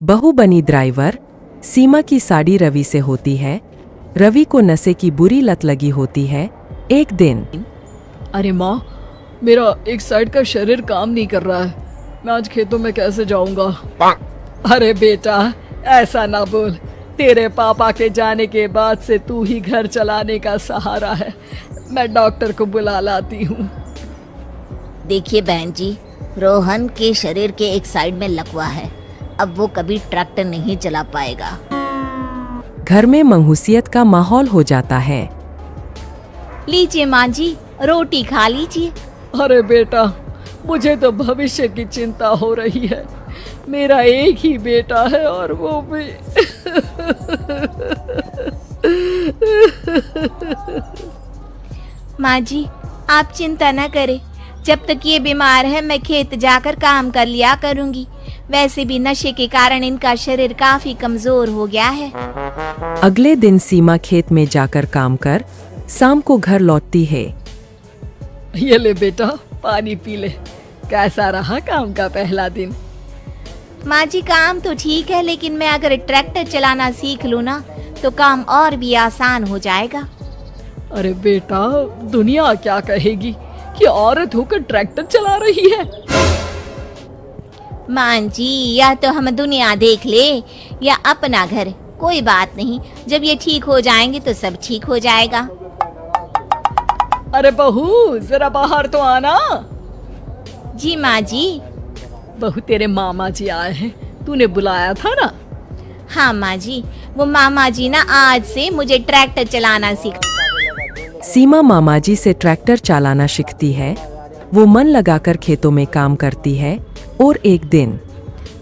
बहू बनी ड्राइवर। सीमा की साड़ी रवि से होती है। रवि को नशे की बुरी लत लगी होती है। एक दिन अरे माँ, मेरा एक साइड का शरीर काम नहीं कर रहा है। मैं आज खेतों में कैसे जाऊंगा? अरे बेटा, ऐसा ना बोल। तेरे पापा के जाने के बाद से तू ही घर चलाने का सहारा है। मैं डॉक्टर को बुला लाती हूँ। देखिए बहन जी, रोहन के शरीर के एक साइड में लकवा है। अब वो कभी ट्रैक्टर नहीं चला पाएगा। घर में मंहूसियत का माहौल हो जाता है। लीजिए माँ जी, रोटी खा लीजिए। अरे बेटा, मुझे तो भविष्य की चिंता हो रही है। मेरा एक ही बेटा है और वो भी माँ जी, आप चिंता न करें। जब तक ये बीमार है मैं खेत जाकर काम कर लिया करूँगी। वैसे भी नशे के कारण इनका शरीर काफी कमजोर हो गया है। अगले दिन सीमा खेत में जाकर काम कर शाम को घर लौटती है। ये ले बेटा, पानी पी ले। कैसा रहा काम का पहला दिन? माँ जी, काम तो ठीक है, लेकिन मैं अगर ट्रैक्टर चलाना सीख लूँ ना तो काम और भी आसान हो जाएगा। अरे बेटा, दुनिया क्या कहेगी कि औरत होकर ट्रैक्टर चला रही है। माँ जी, या तो हम दुनिया देख ले या अपना घर, कोई बात नहीं। जब ये ठीक हो जाएंगे तो सब ठीक हो जाएगा। अरे बहू, जरा बाहर तो आना। जी माँ जी। बहू, तेरे मामा जी आए हैं, तूने बुलाया था ना? हाँ माँ जी, वो मामा जी ना आज से मुझे ट्रैक्टर चलाना सिखा। सीमा मामाजी से ट्रैक्टर चलाना सीखती है। वो मन लगाकर खेतों में काम करती है। और एक दिन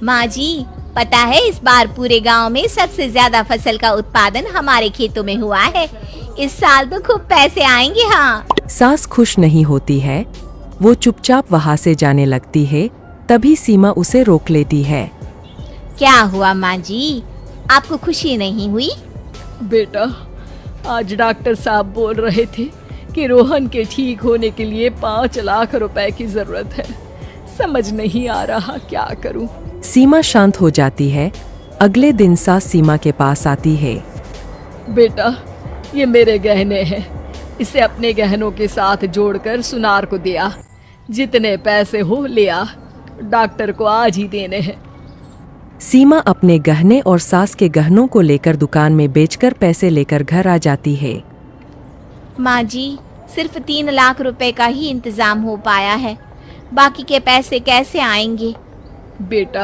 माँ जी, पता है इस बार पूरे गांव में सबसे ज्यादा फसल का उत्पादन हमारे खेतों में हुआ है। इस साल तो खूब पैसे आएंगे। हाँ। सास खुश नहीं होती है। वो चुपचाप वहाँ से जाने लगती है। तभी सीमा उसे रोक लेती है। क्या हुआ माँ जी, आपको खुशी नहीं हुई? बेटा, आज डॉक्टर साहब बोल रहे थे कि रोहन के ठीक होने के लिए 5 लाख रुपए की जरूरत है। समझ नहीं आ रहा क्या करूं। सीमा शांत हो जाती है। अगले दिन सास सीमा के पास आती है। बेटा, ये मेरे गहने हैं। इसे अपने गहनों के साथ जोड़कर सुनार को दिया। जितने पैसे हो ले आ। डॉक्टर को आज ही देने हैं। सीमा अपने गहने और सास के गहनों को लेकर दुकान में बेचकर पैसे लेकर घर आ जाती है। माँ जी, सिर्फ 3 लाख रुपए का ही इंतजाम हो पाया है। बाकी के पैसे कैसे आएंगे? बेटा,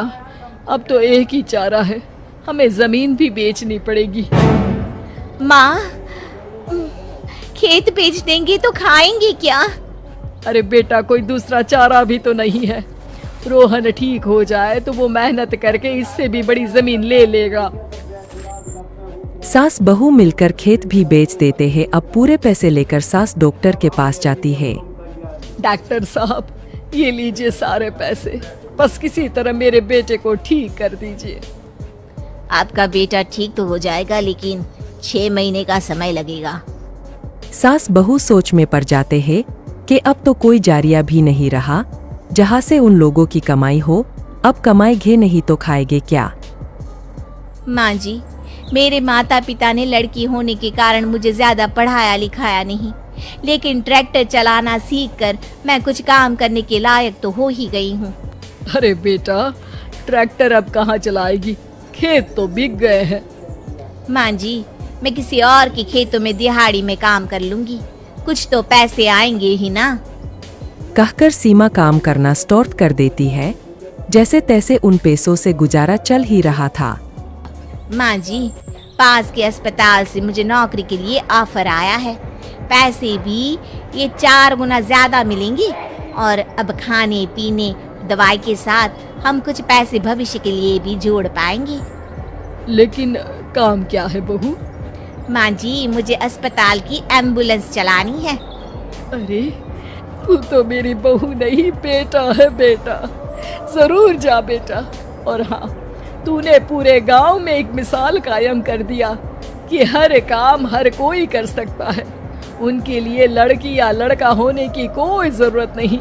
अब तो एक ही चारा है, हमें जमीन भी बेचनी पड़ेगी। माँ, खेत बेच देंगे तो खाएंगे क्या? अरे बेटा, कोई दूसरा चारा भी तो नहीं है। रोहन ठीक हो जाए तो वो मेहनत करके इससे भी बड़ी जमीन ले लेगा। सास बहू मिलकर खेत भी बेच देते हैं। अब पूरे पैसे लेकर सास डॉक्टर के पास जाती है। डॉक्टर साहब, ये लीजिए सारे पैसे। बस किसी तरह मेरे बेटे को ठीक कर दीजिए। आपका बेटा ठीक तो हो जाएगा, लेकिन 6 महीने का समय लगेगा। सास बहू सोच में पड़ जाते हैं कि अब तो कोई जारिया भी नहीं रहा जहाँ से उन लोगों की कमाई हो। अब कमाएंगे नहीं तो खाएंगे क्या? माँ जी, मेरे माता पिता ने लड़की होने के कारण मुझे ज्यादा पढ़ाया लिखाया नहीं, लेकिन ट्रैक्टर चलाना सीखकर मैं कुछ काम करने के लायक तो हो ही गई हूँ। अरे बेटा, ट्रैक्टर अब कहाँ चलाएगी? खेत तो बिक गए हैं। माँ जी, मैं किसी और के खेतों में दिहाड़ी में काम कर लूंगी। कुछ तो पैसे आएंगे ही ना। कहकर सीमा काम करना स्टार्ट कर देती है। जैसे तैसे उन पैसों से गुजारा चल ही रहा था। माँ जी, पास के अस्पताल से मुझे नौकरी के लिए ऑफर आया है। पैसे भी ये 4 गुना ज्यादा मिलेंगे और अब खाने पीने दवाई के साथ हम कुछ पैसे भविष्य के लिए भी जोड़ पाएंगे। लेकिन काम क्या है बहू? माँ जी, मुझे अस्पताल की एम्बुलेंस चलानी है। अरे, तू तो मेरी बहू नहीं, बेटा है। बेटा, जरूर जा बेटा। और हाँ, तूने पूरे गांव में एक मिसाल कायम कर दिया कि हर काम हर कोई कर सकता है। उनके लिए लड़की या लड़का होने की कोई जरूरत नहीं।